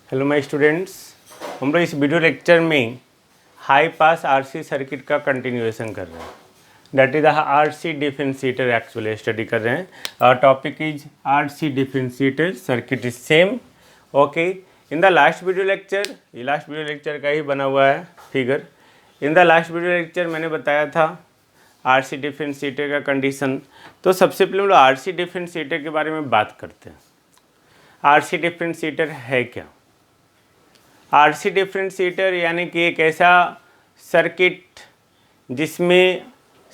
Hello my students, हम लोग इस वीडियो लेक्चर में हाई पास आरसी सर्किट का कंटिन्यूएशन कर रहे हैं। That is RC differentiator actually study कर रहे हैं। Our topic is RC differentiator circuit is same. Okay, in the last video lecture, ये लास्ट वीडियो लेक्चर का ही बना हुआ है figure. In the last video lecture मैंने बताया था आरसी डिफरेंशिएटर का कंडीशन। तो सबसे पहले हम लोग आरसी डिफरेंशिएटर के बारे में बात करते हैं। आरसी डिफरेंशिएटर है क्या? आरसी डिफरेंशिएटर यानी कि एक ऐसा सर्किट जिसमें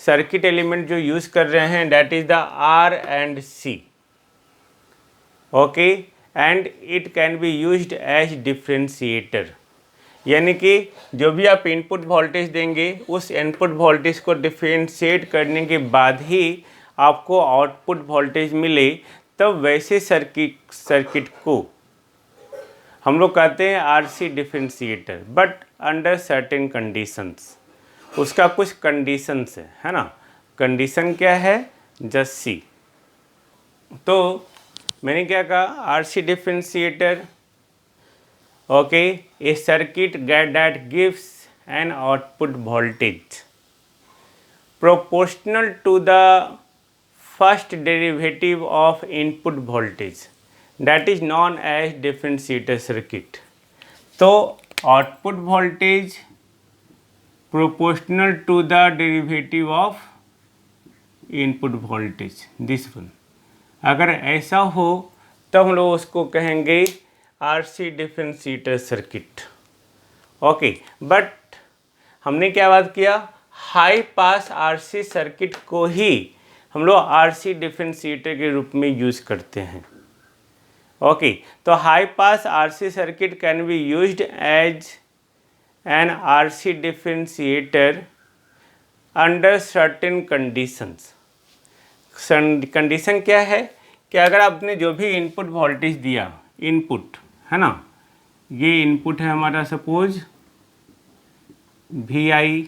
सर्किट एलिमेंट जो यूज़ कर रहे हैं that is the R and C. Okay, and it can be used as differentiator, यानी कि जो भी आप इनपुट वोल्टेज देंगे उस इनपुट वोल्टेज को डिफरेंशिएट करने के बाद ही आपको आउटपुट वोल्टेज मिले, तब वैसे सर्किट को हम लोग कहते हैं RC differentiator, but under certain conditions. उसका कुछ कंडीशंस है ना। कंडीशन क्या है? Just see. तो मैंने क्या कहा, RC differentiator okay a circuit that gives an output voltage proportional to the first derivative of input voltage, that is known as differentiator circuit। तो output voltage proportional to the derivative of input voltage, this one. अगर ऐसा हो तब हम लोग उसको कहेंगे RC differentiator circuit. Okay, but हमने क्या बात किया, हाई पास आरसी सर्किट को ही हम लोग आरसी डिफरेंशिएटर के रूप में यूज़ करते हैं। ओके, तो high pass RC circuit can be used as an RC differentiator under certain conditions. Condition क्या है कि अगर आपने जो भी इनपुट वोल्टेज दिया, इनपुट है ना, ये इनपुट है हमारा, suppose V I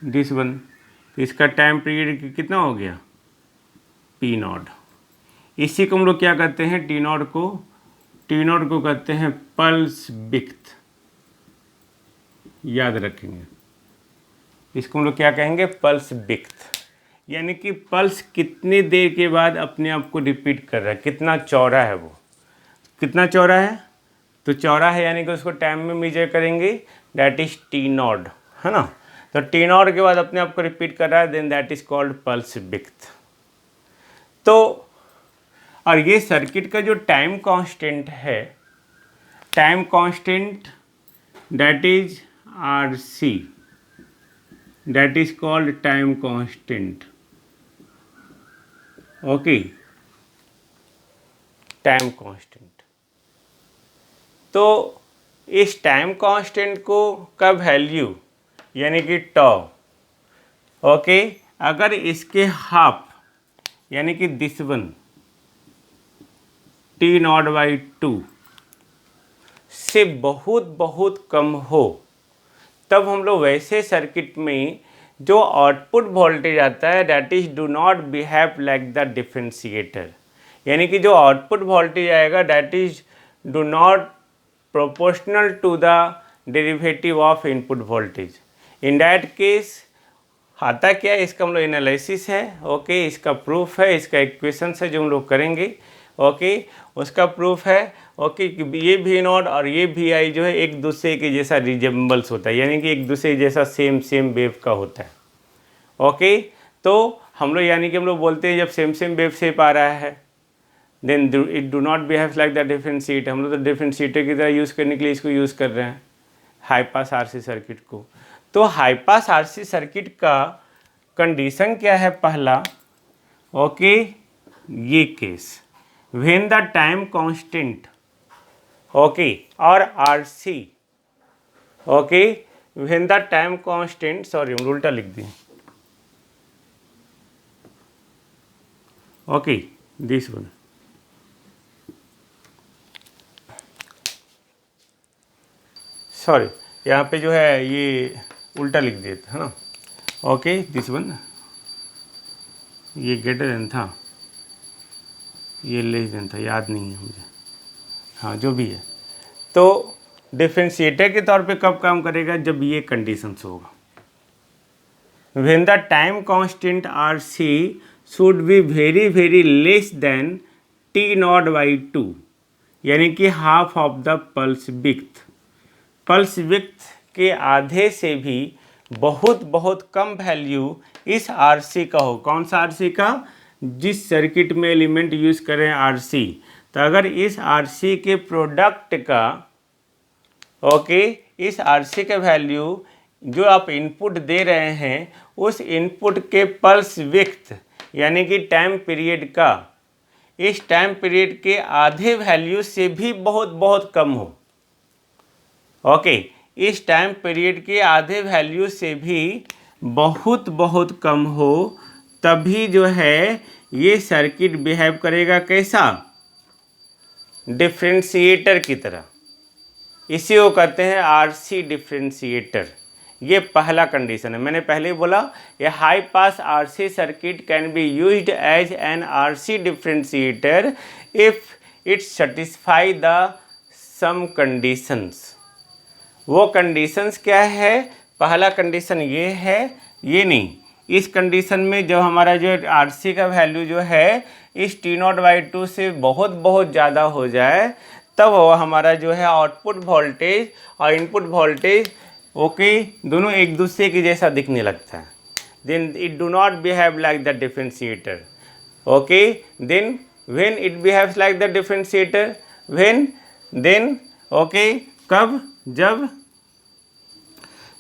this one, तो इसका टाइम पीरियड कितना हो गया, पी नॉट। इसी को हम लोग क्या कहते हैं, टी नॉट को कहते हैं पल्स विड्थ। याद रखेंगे, इसको हम लोग क्या कहेंगे, पल्स विड्थ, यानी कि पल्स कितनी देर के बाद अपने आप को रिपीट कर रहा है, कितना चौड़ा है वो, कितना चौड़ा है। तो चौड़ा है यानी कि उसको टाइम में मेजर करेंगे, दैट इज टी नॉट, है ना। तो टी नॉट के बाद अपने आप को रिपीट कर रहा है, then that is called pulse width. तो और ये सर्किट का जो टाइम कांस्टेंट है, time constant that is R C, that is called time constant. Okay, time constant. तो इस टाइम कांस्टेंट को का वैल्यू यानी कि टॉ, ओके, अगर इसके हाफ यानी कि this one T naught by 2 से बहुत कम हो, तब हम लोग वैसे सर्किट में जो आउटपुट वोल्टेज आता है that is do not behave like the differentiator, यानी कि जो आउटपुट वोल्टेज आएगा that is do not proportional to the derivative of input voltage. In that case आता क्या है, इसका हम लोग एनालिसिस है। ओके, इसका प्रूफ है, इसका इक्वेशन है जो हम लोग करेंगे। ओके, उसका प्रूफ है। ओके, कि ये वी नॉट और ये वी आई जो है एक दूसरे के जैसा रिजेम्बल्स होता है, यानी कि एक दूसरे जैसा सेम वेव का होता है। ओके, तो हम लोग यानी कि हम लोग बोलते हैं जब सेम वेव शेप आ रहा है then it do not behave like the differentiator. हम लोग तो डिफरेंशिएटर की तरह यूज़ करने के लिए इसको यूज़ कर रहे हैं, हाई पास आरसी सर्किट को। तो हाई पास आरसी सर्किट का कंडीशन क्या है, पहला ओके, ये case when the time constant okay और RC okay when the time constant, sorry हम उल्टा लिख दिए, ओके दिस वन, सॉरी यहाँ पे जो है ये उल्टा लिख दिए थे, है ना। ओके दिस वन, ये ग्रेटर देन था, ये लेस देन था, याद नहीं है मुझे, हाँ जो भी है। तो डिफरेंशिएटर के तौर पे कब काम करेगा, जब ये कंडीशंस होगा। When the time constant R C should be very very less than T naught by two, यानी कि half of the pulse width. Pulse width के आधे से भी बहुत बहुत कम वैल्यू इस आरसी का हो। कौन सा आरसी का, जिस सर्किट में एलिमेंट यूज करें आरसी, तो अगर इस आरसी के प्रोडक्ट का ओके इस आरसी का वैल्यू जो आप इनपुट दे रहे हैं उस इनपुट के पल्स विड्थ यानी कि टाइम पीरियड का इस टाइम पीरियड के आधे वैल्यू से भी बहुत बहुत कम हो। ओके इस टाइम पीरियड के आधे वैल्यू से भी बहुत बहुत कम हो, तभी जो है ये सर्किट बिहेव करेगा कैसा, डिफरेंशिएटर की तरह। इसी को कहते हैं आरसी डिफरेंशिएटर। ये पहला कंडीशन है। मैंने पहले ही बोला ये high pass RC circuit can be used as an RC differentiator if it satisfy the some conditions. वो कंडीशंस क्या है, पहला कंडीशन ये है, ये नहीं, इस कंडीशन में जब हमारा जो आरसी का वैल्यू जो है इस टी नॉट बाई टू से बहुत बहुत ज़्यादा हो जाए, तब वो हमारा जो है आउटपुट वोल्टेज और इनपुट वोल्टेज ओके दोनों एक दूसरे के जैसा दिखने लगता है। Then it do not behave like the differentiator. Okay then when it behaves like the differentiator, when then okay कब,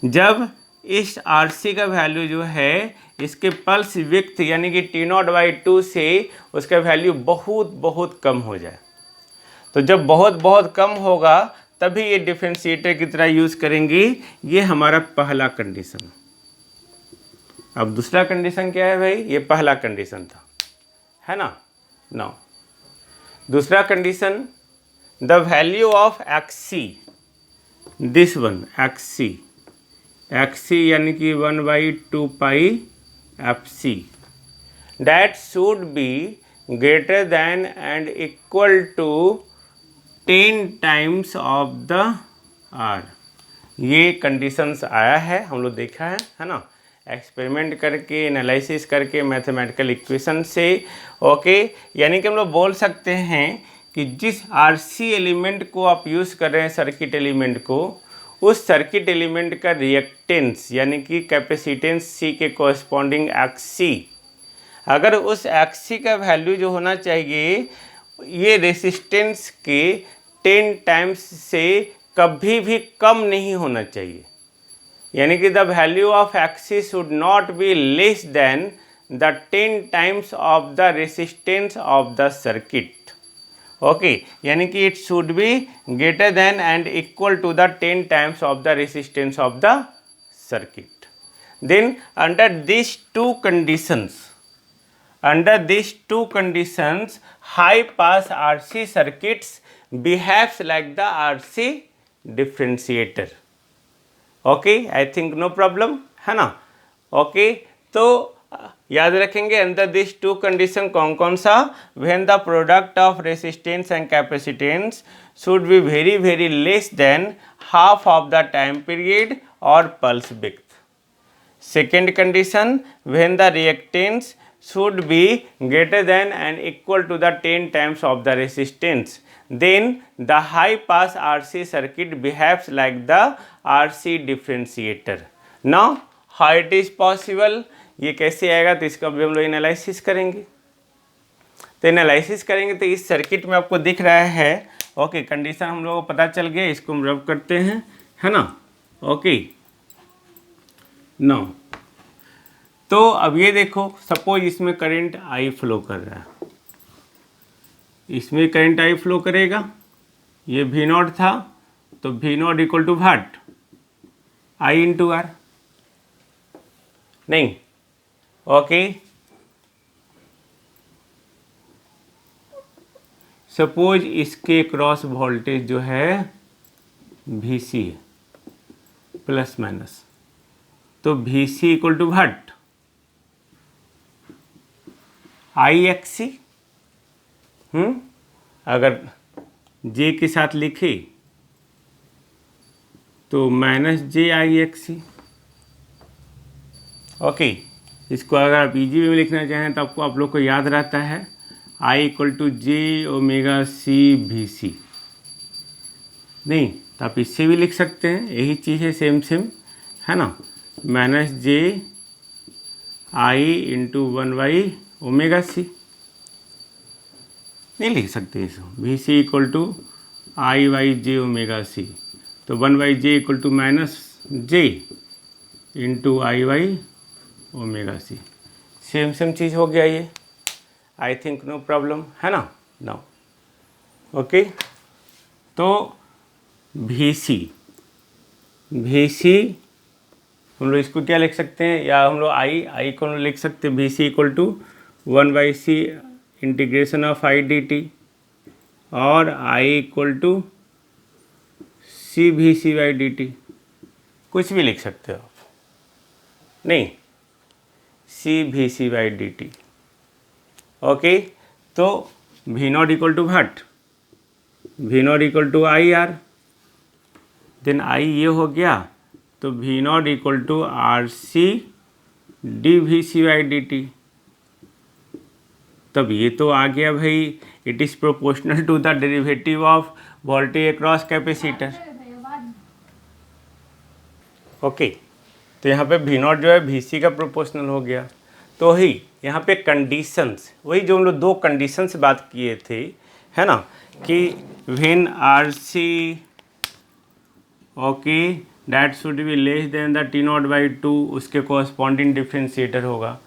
जब इस आरसी का वैल्यू जो है इसके पल्स विड्थ यानी कि टी नॉट बाई टू से उसका वैल्यू बहुत बहुत कम हो जाए। तो जब बहुत बहुत कम होगा तभी ये डिफरेंशिएटर की तरह यूज़ करेंगे। ये हमारा पहला कंडीशन। अब दूसरा कंडीशन क्या है भाई, ये पहला कंडीशन था, है ना। नाउ दूसरा condition, the value of XC, this one XC, XC यानी कि 1/2 pi f C, that should be greater than and equal to 10 times of the R. ये कंडीशंस आया है, हम लोग देखा है ना, एक्सपेरिमेंट करके एनालिसिस करके मैथमेटिकल इक्वेशन से। ओके यानी कि हम लोग बोल सकते हैं कि जिस आरसी एलिमेंट को आप यूज़ कर रहे हैं सर्किट एलिमेंट को, उस सर्किट एलिमेंट का रिएक्टेंस यानी कि कैपेसिटेंस सी के कोरस्पॉन्डिंग एक्सी, अगर उस एक्सी का वैल्यू जो होना चाहिए ये रेसिस्टेंस के 10 टाइम्स से कभी भी कम नहीं होना चाहिए। यानी कि the value of XC should not be less than the 10 times of the resistance of the circuit. Okay यानी कि it should be greater than and equal to the 10 times of the resistance of the circuit. Then under this two conditions, under these two conditions high pass RC circuits behaves like the RC differentiator। okay I think no problem है ना। okay तो याद रखेंगे under this to condition कौन कौन सा, when the product of resistance and capacitance should be very very less than half of the time period or pulse width। second condition, when the reactance should be greater than and equal to the 10 times of the resistance, then the high pass RC circuit behaves like the RC differentiator। now how it is possible, ये कैसे आएगा, तो इसका भी हम लोग analysis करेंगे। तो एनालिसिस करेंगे तो इस सर्किट में आपको दिख रहा है ओके कंडीशन हम लोगों को पता चल गया, इसको हम रब करते हैं, है ना। ओके नो तो अब ये देखो सपोज इसमें करंट आई फ्लो कर रहा है, इसमें करंट आई फ्लो करेगा, ये वी नॉट था तो V naught equal to what, I into R, नहीं ओके। सपोज इसके क्रॉस वोल्टेज जो है वी सी है प्लस माइनस, तो V C equal to what, I X C. अगर जे के साथ लिखे तो minus J I X C. Okay, इसको अगर आप इजी में लिखना चाहें तो आपको आप लोग को याद रहता है I equal to J omega C V C. नहीं तो आप इससे भी लिख सकते हैं, यही चीज़ है, सेम सेम है ना, minus J I into 1 omega C. नहीं लिख सकते इसको, V C equal to I Y J omega C, तो 1/j equal to minus J into I Y omega C. Same same चीज़ हो गया ये, आई थिंक नो प्रॉब्लम है ना। नाउ ओके, तो वी सी हम लोग इसको क्या लिख सकते हैं, या हम लोग आई को हम लोग लिख सकते हैं V C equal to 1/c integration of I D T, और I equal to C V C by D T, कुछ भी लिख सकते हो आप। नहीं, C V C by D T. Okay, तो V naught equal to what, V naught equal to I R, then I ये हो गया, तो V naught equal to R C D V C by D T. तब ये तो आ गया भाई, it is proportional to the derivative of voltage across capacitor. Okay, तो यहाँ पे वी नॉट जो है वी सी का प्रोपोर्शनल हो गया। तो ही यहाँ पे कंडीशंस, वही जो हम लोग दो कंडीशंस बात किए थे, है ना, कि when R C okay that should be less than the T naught by two, उसके कोरस्पॉन्डिंग डिफ्रेंशिएटर होगा।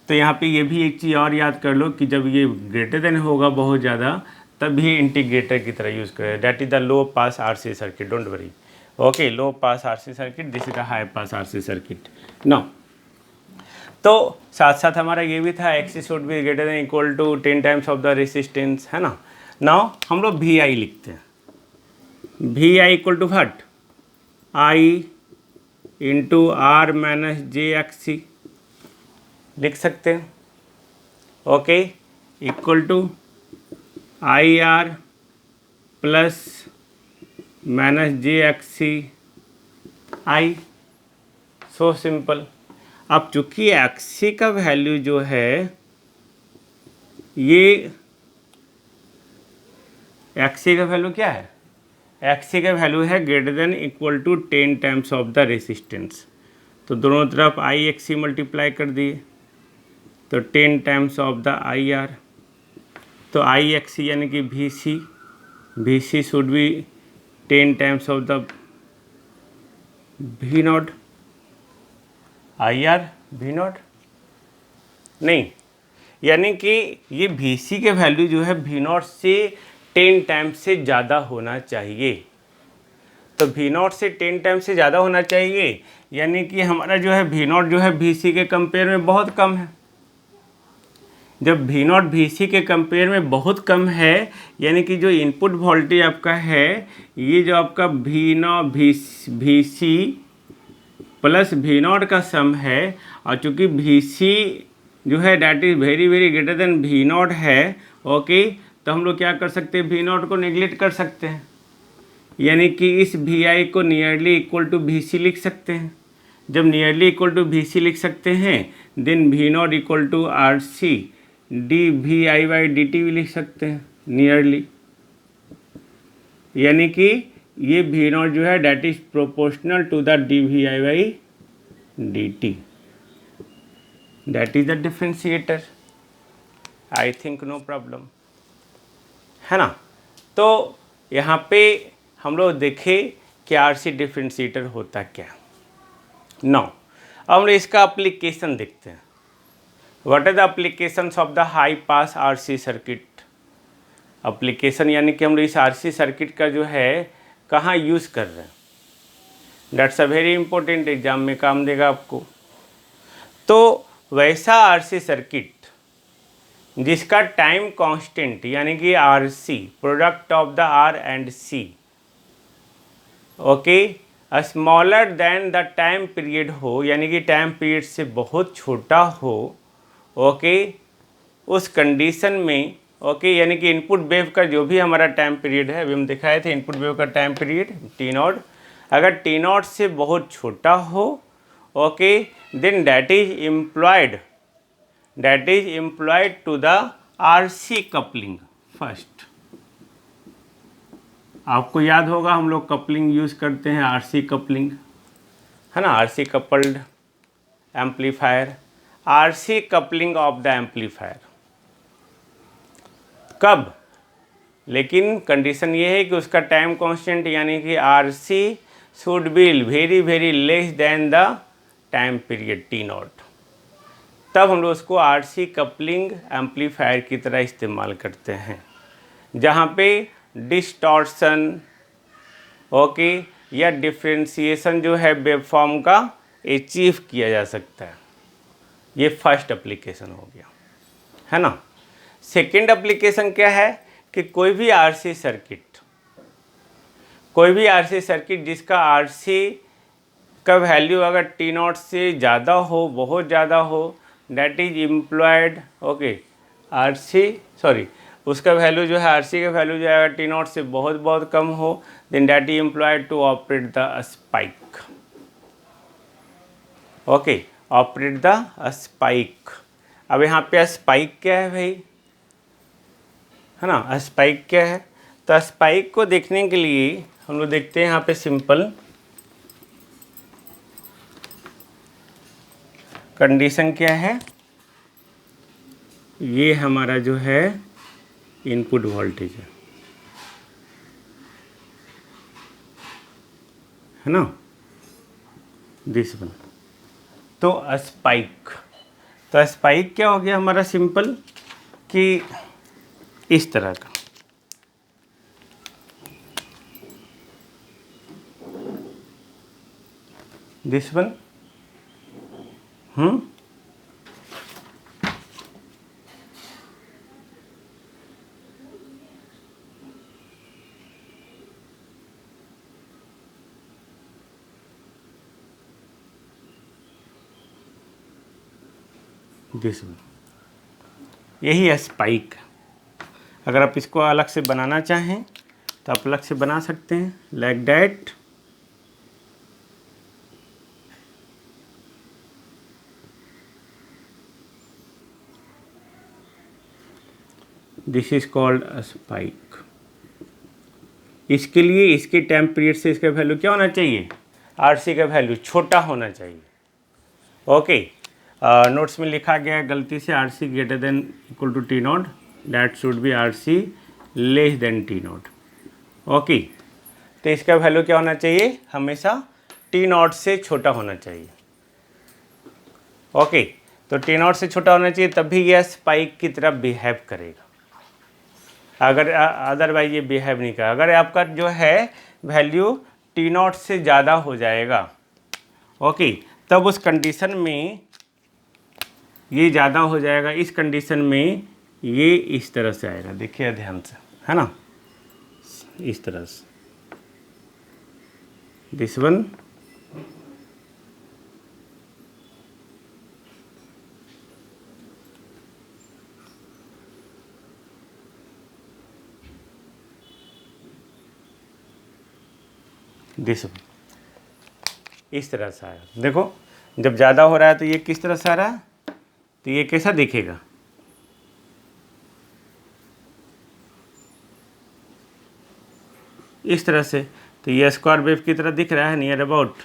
तो यहाँ पे ये भी एक चीज़ और याद कर लो कि जब ये ग्रेटर देन होगा बहुत ज़्यादा, तभी इंटीग्रेटर की तरह यूज़ करें, that is the low pass R C circuit, don't worry. Okay, low pass R C circuit, this is the high pass R C circuit. Now तो साथ साथ हमारा ये भी था X should be greater than equal to 10 times of the resistance, है ना। Now हम लोग वी आई लिखते हैं, V I equal to what, I into R minus J X C लिख सकते हैं। Okay, equal to I R plus minus J X C I, so simple. अब चूंकि एक्स सी का वैल्यू जो है, ये एक्स सी का वैल्यू क्या है, एक्स सी का वैल्यू है greater than equal to 10 times of the resistance. तो दोनों तरफ आई एक्स सी मल्टीप्लाई कर दिए, तो 10 times of the I R, तो आई एक्स सी यानी कि V C should be 10 times of the V naught, I R V naught. नहीं, यानी कि ये वी सी के वैल्यू जो है वी नॉट से 10 टाइम्स से ज़्यादा होना चाहिए। तो वी नॉट से 10 टाइम्स से ज़्यादा होना चाहिए, यानी कि हमारा जो है वी नॉट जो है वी सी के कंपेयर में बहुत कम है। जब वी नॉट वी सी के कंपेयर में बहुत कम है, यानी कि जो इनपुट वोल्टेज आपका है, ये जो आपका V C plus V naught का सम है, और चूँकि वी सी जो है that is very very greater than V naught है, ओके, तो हम लोग क्या कर सकते हैं, वी नॉट को नेग्लेक्ट कर सकते हैं, यानी कि इस वी आई को nearly equal to V C लिख सकते हैं। जब nearly equal to V C लिख सकते हैं, then V naught equal to R C D V I by D T भी लिख सकते हैं नियरली, यानी कि ये वी नॉट जो है that is proportional to the D V I by D T, that is the differentiator. I think no problem, है ना। तो यहाँ पे हम लोग देखें कि आर सी डिफ्रेंशिएटर होता क्या। नाउ अब हम लोग इसका एप्लीकेशन देखते हैं। What are the applications of the high pass R C circuit. Application यानी कि हम लोग इस आर सी सर्किट का जो है कहाँ यूज़ कर रहे हैं, that's a very important, exam में काम देगा आपको। तो वैसा आर सी सर्किट जिसका टाइम कांस्टेंट यानी कि R C product of the R and C, okay, smaller than the time period हो, यानी कि टाइम पीरियड से बहुत छोटा हो, ओके, उस कंडीशन में, ओके, यानी कि इनपुट वेव का जो भी हमारा टाइम पीरियड है, अभी हम दिखाए थे इनपुट वेव का टाइम पीरियड टी नॉट, अगर टी नॉट से बहुत छोटा हो, okay, then that is employed to the RC coupling first. आपको याद होगा हम लोग कपलिंग यूज़ करते हैं, आरसी कपलिंग, है ना, RC coupled amplifier, RC coupling of the amplifier. कब? लेकिन कंडीशन ये है कि उसका टाइम कांस्टेंट यानी कि RC should be very very less than the time period T not, तब हम लोग उसको आरसी कपलिंग एम्पलीफायर की तरह इस्तेमाल करते हैं, जहाँ पे डिस्टॉर्शन, ओके, या डिफ्रेंशिएशन जो है वेवफॉर्म का अचीव किया जा सकता है। ये फर्स्ट एप्लीकेशन हो गया, है ना। सेकेंड एप्लीकेशन क्या है कि कोई भी आरसी सर्किट जिसका आरसी का वैल्यू अगर टी नॉट से ज़्यादा हो, बहुत ज़्यादा हो, दैट इज एम्प्लॉयड, ओके, उसका वैल्यू जो है, आरसी का वैल्यू जो है अगर टी नॉट से बहुत बहुत कम हो, then that is employed to operate the spike, okay, operate the spike. अब यहाँ पे स्पाइक क्या है भाई, है ना, स्पाइक क्या है? तो स्पाइक को देखने के लिए हम लोग देखते हैं यहाँ पे सिंपल कंडीशन क्या है, ये हमारा जो है इनपुट वोल्टेज है ना, दिस वन। तो स्पाइक क्या हो गया हमारा सिंपल कि इस तरह का, दिस वन, दिस वन, यही है स्पाइक। अगर आप इसको अलग से बनाना चाहें तो आप अलग से बना सकते हैं, like that. This is called a spike. इसके लिए इसके टाइम पीरियड से इसका वैल्यू क्या होना चाहिए, आरसी का वैल्यू छोटा होना चाहिए, ओके। नोट्स में लिखा गया है गलती से RC greater than equal to T naught, that should be RC less than T naught, okay. तो इसका वैल्यू क्या होना चाहिए, हमेशा टी नॉट से छोटा होना चाहिए, ओके। तो टी नॉट से छोटा होना चाहिए, तभी यह स्पाइक की तरह बिहेव करेगा, अगर अदरवाइज ये बिहेव नहीं करेगा। अगर आपका जो है वैल्यू टी नॉट से ज़्यादा हो जाएगा, ओके, तब उस कंडीशन में ये ज़्यादा हो जाएगा, इस कंडीशन में ये इस तरह से आएगा, देखिए ध्यान से, है ना, इस तरह से, दिस वन, दिस वन, इस तरह से आया। देखो जब ज़्यादा हो रहा है तो ये किस तरह से आ रहा है, तो ये कैसा दिखेगा, इस तरह से। तो ये स्क्वायर वेव की तरह दिख रहा है नियर अबाउट,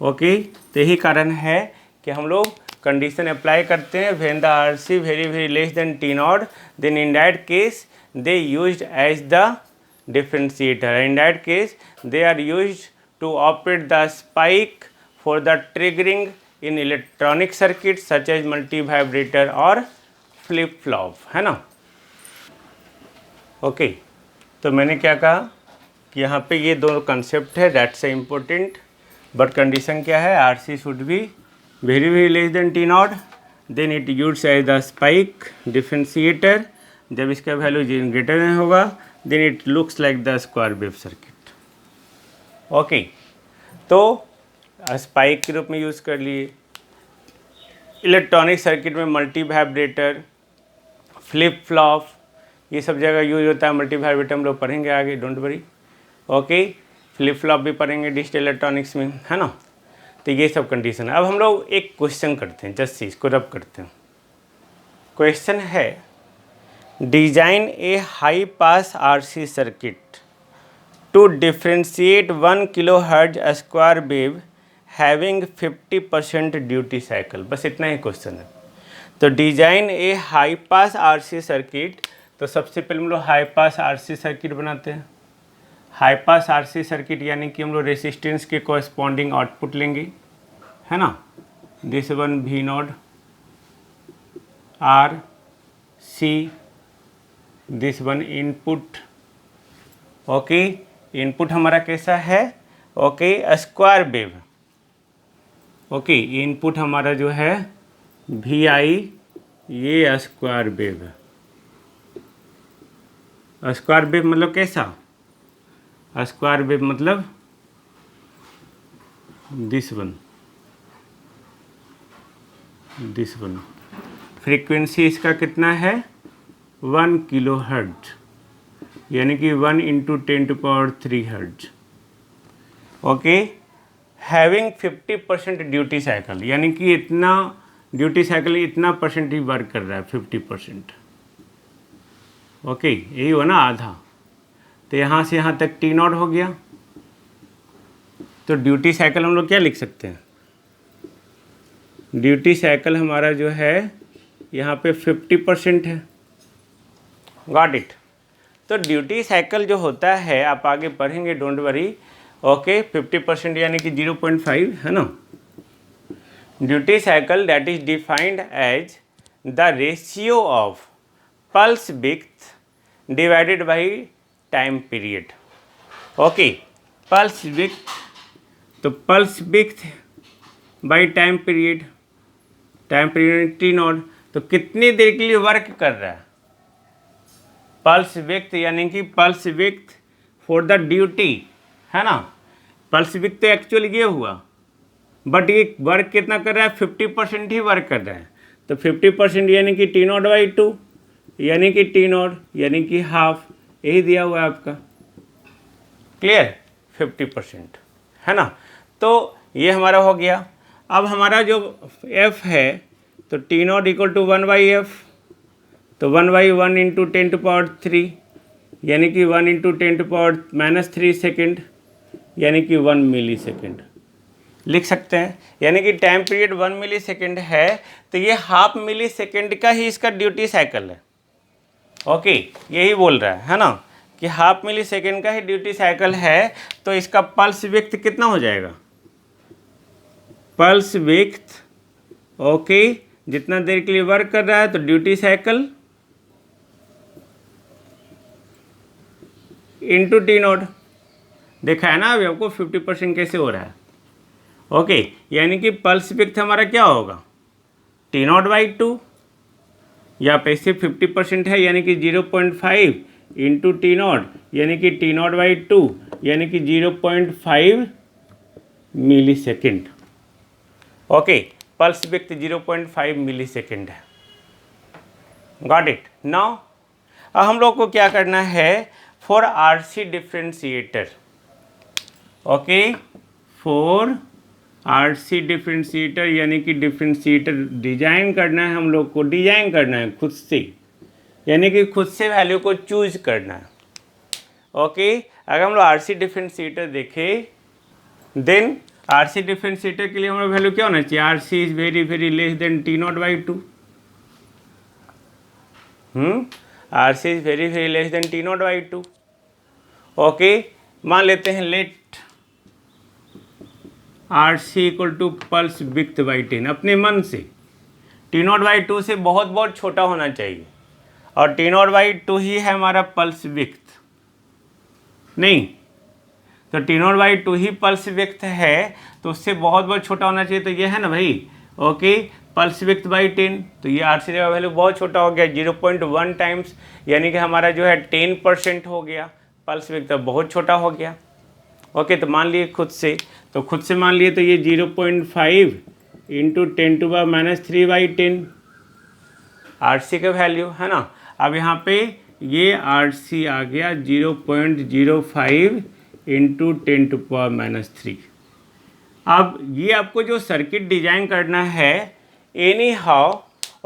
ओके। तो यही कारण है कि हम लोग कंडीशन अप्लाई करते हैं, when the RC very very less than T naught, then in that case they used as the differentiator. In that case they are used to operate the spike for the triggering in electronic circuits such as multivibrator or flip flop, है ना, okay. तो मैंने क्या कहा कि यहाँ पे ये दो कंसेप्ट है, दैट्स इम्पोर्टेंट, बट कंडीशन क्या है, RC should be very very less than T naught, then it used as the spike differentiator. जब इसका वैल्यू ग्रेटर देन होगा, then it looks like the square wave circuit, okay। तो spike के रूप में use कर लिए। इलेक्ट्रॉनिक सर्किट में मल्टी वाइब्रेटर, फ्लिप फ्लॉप, ये सब जगह यूज होता है। मल्टी वाइब्रेटर हम लोग पढ़ेंगे आगे, don't worry. Okay, flip flop भी पढ़ेंगे डिजिटल इलेक्ट्रॉनिक्स में, है ना। तो ये सब कंडीशन है। अब हम लोग एक क्वेश्चन करते हैं, जस्ट इसको रब करते हैं। क्वेश्चन है, design a high pass RC circuit to differentiate 1 kilohertz square wave having 50% duty cycle. बस इतना ही क्वेश्चन है। तो design a high pass RC circuit, तो सबसे पहले हम लोग हाई पास आरसी सर्किट बनाते हैं। हाई पास आरसी सर्किट यानी कि हम लोग रेसिस्टेंस के कॉरस्पॉन्डिंग आउटपुट लेंगे, है ना। This one V naught R C, this one input. Okay, input हमारा कैसा है, okay, square wave. Okay, input हमारा जो है वी आई, ये स्क्वायर वेव है। स्क्वायर वेव मतलब कैसा, स्क्वायर वेव मतलब this one, this one. Frequency इसका कितना है, 1 किलोहर्ट्ज, यानी कि 1 × 10⁻³ hertz. Okay, having 50% duty cycle, यानी कि इतना ड्यूटी साइकिल, इतना परसेंट ही वर्क कर रहा है, 50%। ओके, यही हुआ ना आधा। तो यहाँ से यहाँ तक T0 हो गया। तो ड्यूटी साइकिल हम लोग क्या लिख सकते हैं, ड्यूटी साइकिल हमारा जो है यहाँ पे 50% है। Got it. तो ड्यूटी साइकिल जो होता है, आप आगे पढ़ेंगे, डोंट वरी। ओके, 50% यानी कि 0.5, है ना। Duty cycle that is defined as the ratio of pulse width divided by time period. Okay, pulse width, तो pulse width by time period, time period T0, तो कितनी देर के लिए वर्क कर रहा है। पल्स विड्थ यानी कि pulse width for the duty, है ना। पल्स विड्थ तो एक्चुअली ये हुआ, बट ये वर्क कितना कर रहा है, 50% ही वर्क कर रहा है। तो 50% यानी कि T0/2, यानी कि T0 यानी कि हाफ, यही दिया हुआ है आपका। क्लियर, 50%, है ना। तो ये हमारा हो गया। अब हमारा जो f है, तो T0 = 1/f, तो 1/1 × 10⁻³ यानी कि 1 × 10⁻³ सेकेंड, यानी कि 1 मिली सेकेंड लिख सकते हैं। यानी कि टाइम पीरियड 1 मिली सेकेंड है, तो ये ½ मिली सेकेंड का ही इसका ड्यूटी साइकिल है। ओके, यही बोल रहा है ना, कि ½ मिली सेकेंड का ही ड्यूटी साइकिल है। तो इसका पल्स विड्थ कितना हो जाएगा, पल्स विड्थ, ओके, जितना देर के लिए वर्क कर रहा है, तो ड्यूटी साइकिल इंटू T0। देखा है ना अभी आपको 50% कैसे हो रहा है। ओके, यानी कि पल्स विड्थ हमारा क्या होगा, T0/2, या पैसे 50% है, यानी कि 0.5 × T0, यानी कि T0/2, यानी कि 0.5 मिली सेकेंड। ओके, पल्स विड्थ 0.5 मिली सेकेंड है। Got it. नाउ अब हम लोग को क्या करना है, for RC differentiator. Okay, for RC differentiator यानी कि डिफ्रेंशिएटर डिजाइन करना है, हम लोग को डिजाइन करना है खुद से, यानी कि खुद से वैल्यू को चूज करना है। ओके, अगर हम लोग आरसी डिफ्रेंशिएटर देखें, देन आरसी डिफ्रेंशिएटर के लिए हमारा वैल्यू क्या होना चाहिए, RC is very very less than T0/2। RC is very very less than T0/2। Okay, मान लेते हैं let RC = pulse width by 10, अपने मन से। T0/2 से बहुत बहुत छोटा होना चाहिए, और T0/2 ही है हमारा पल्स विड्थ, नहीं तो T0/2 ही पल्स विड्थ है, तो उससे बहुत बहुत छोटा होना चाहिए। तो ये है ना भाई, ओके, पल्स विड्थ बाई 10, तो ये आरसी का वैल्यू बहुत छोटा हो गया, 0.1 टाइम्स, यानी कि हमारा जो है 10% हो गया। पल्स विड्थ बहुत छोटा हो गया। ओके, तो मान लिए खुद से, तो खुद से मान लिए तो ये 0.5 इंटू 10⁻³ RC का वैल्यू है ना। अब यहाँ पे ये RC आ गया 0.05 इंटू 10⁻³ अब ये आपको जो सर्किट डिजाइन करना है एनी हाउ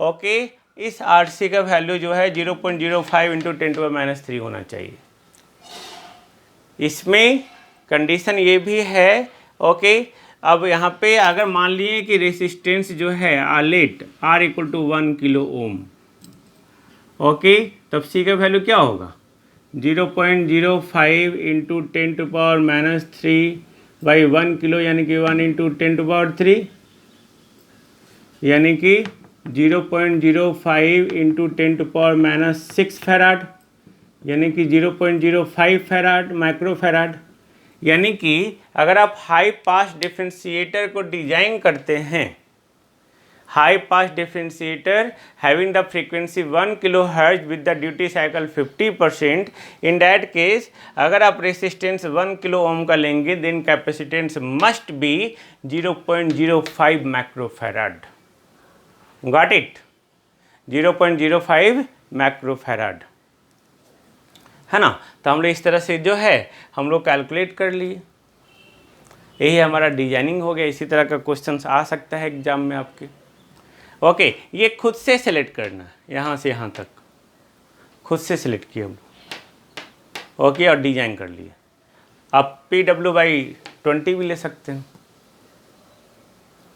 ओके, इस RC का वैल्यू जो है 0.05 इंटू 10⁻³ होना चाहिए। इसमें कंडीशन ये भी है ओके। अब यहाँ पे अगर मान लिए कि रेसिस्टेंस जो है आलेट R equal to 1 kilo ohm okay, तब C का वैल्यू क्या होगा 0.05 इंटू 10⁻³ बाई 1 किलो यानी कि 1 इंटू 10⁻³ यानी कि 0.05 इंटू 10⁻6 फैराड यानी कि 0.05 फैराड माइक्रोफैराड। यानी कि अगर आप हाई पास डिफरेंशिएटर को डिजाइन करते हैं, high pass differentiator having the frequency 1 kilohertz with the duty cycle 50%, in that case अगर आप रेसिस्टेंस 1 किलो ओम का लेंगे then capacitance must be 0.05 microfarad. Got it, 0.05 microfarad है ना। तो हम लोग इस तरह से जो है हम लोग कैलकुलेट कर लिए, यही हमारा डिजाइनिंग हो गया। इसी तरह का क्वेश्चंस आ सकता है एग्जाम में आपके ओके। ये खुद से सेलेक्ट करना है, यहाँ से यहाँ तक खुद से सिलेक्ट किए हम लोग ओके और डिजाइन कर लिए। आप PW/20 भी ले सकते हैं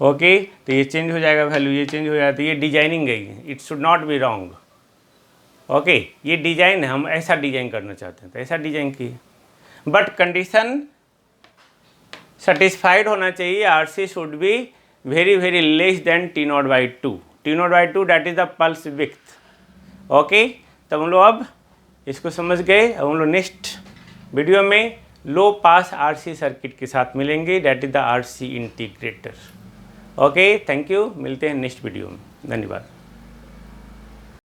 ओके। तो ये चेंज हो जाएगा वैल्यू, ये चेंज हो जाएगा, तो ये डिजाइनिंग गई है, it should not be wrong okay. ये डिजाइन है, हम ऐसा डिजाइन करना चाहते हैं तो ऐसा डिजाइन किए, बट कंडीशन सेटिस्फाइड होना चाहिए। RC should be very very less than T0/2, T0/2 that is the pulse width okay. तब हम लोग अब इसको समझ गए। अब हम लोग नेक्स्ट वीडियो में लो पास RC सर्किट के साथ मिलेंगे, that is the RC integrator okay. Thank you, मिलते हैं नेक्स्ट वीडियो में, धन्यवाद।